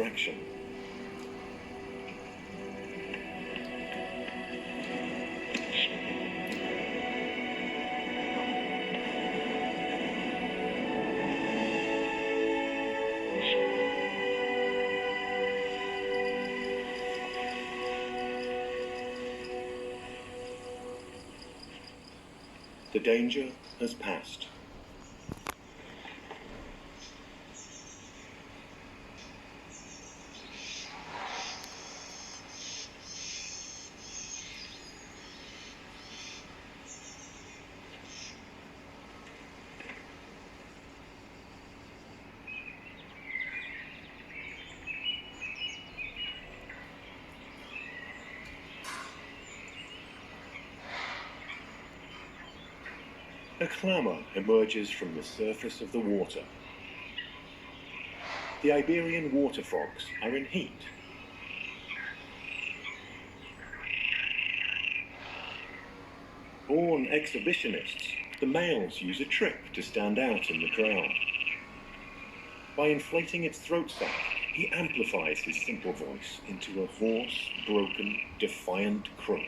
distraction. The danger has passed. A clamour emerges from the surface of the water. The Iberian water frogs are in heat. Born exhibitionists, the males use a trick to stand out in the crowd. By inflating its throat sac, he amplifies his simple voice into a hoarse, broken, defiant croak.